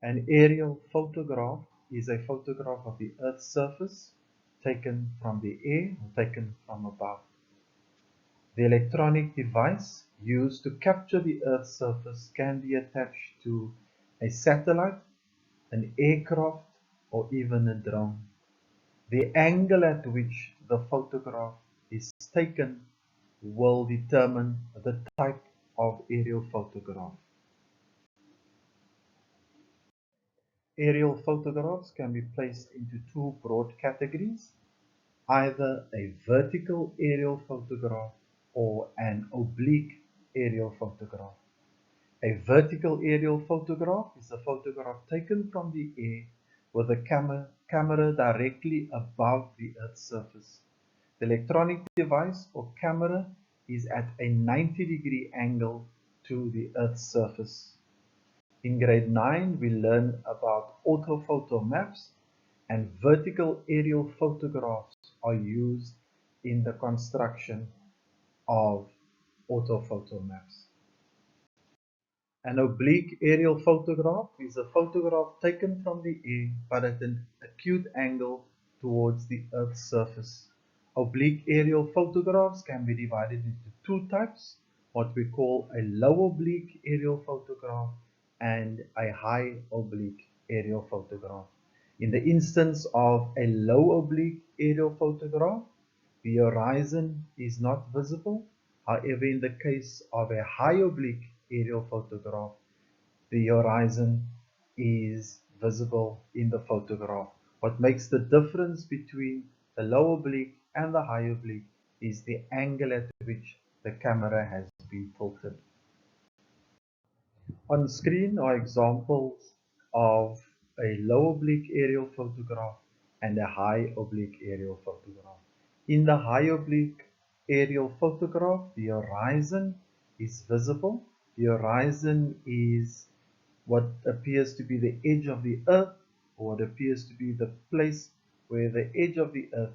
An aerial photograph is a photograph of the Earth's surface taken from the air or taken from above. The electronic device used to capture the Earth's surface can be attached to a satellite, an aircraft, or even a drone. The angle at which the photograph is taken will determine the type of aerial photograph. Aerial photographs can be placed into two broad categories, either a vertical aerial photograph or an oblique aerial photograph. A vertical aerial photograph is a photograph taken from the air with a camera directly above the Earth's surface. The electronic device or camera is at a 90-degree angle to the Earth's surface. In grade 9, we learn about orthophoto maps, and vertical aerial photographs are used in the construction of orthophoto maps. An oblique aerial photograph is a photograph taken from the air but at an acute angle towards the Earth's surface. Oblique aerial photographs can be divided into two types, what we call a low oblique aerial photograph and a high oblique aerial photograph. In the instance of a low oblique aerial photograph, the horizon is not visible. However, in the case of a high oblique aerial photograph, the horizon is visible in the photograph. What makes the difference between the low oblique and the high oblique is the angle at which the camera has been tilted. On screen are examples of a low oblique aerial photograph and a high oblique aerial photograph. In the high oblique aerial photograph, the horizon is visible. The horizon is what appears to be the edge of the Earth, or what appears to be the place where the edge of the Earth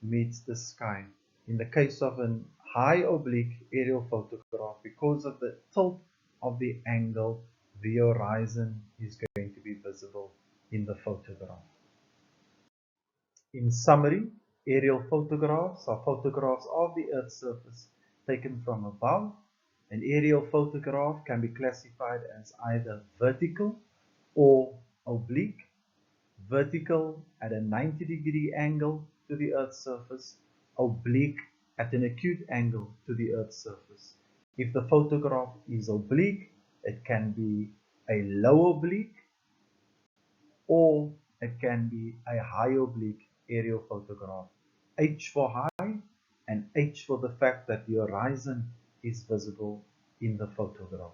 meets the sky. In the case of a high oblique aerial photograph, because of the tilt of the angle, the horizon is going to be visible in the photograph. In summary, aerial photographs are photographs of the Earth's surface taken from above. An aerial photograph can be classified as either vertical or oblique. Vertical at a 90-degree angle to the Earth's surface, oblique at an acute angle to the Earth's surface. If the photograph is oblique, it can be a low oblique or it can be a high oblique aerial photograph. H for high and H for the fact that the horizon is visible in the photograph.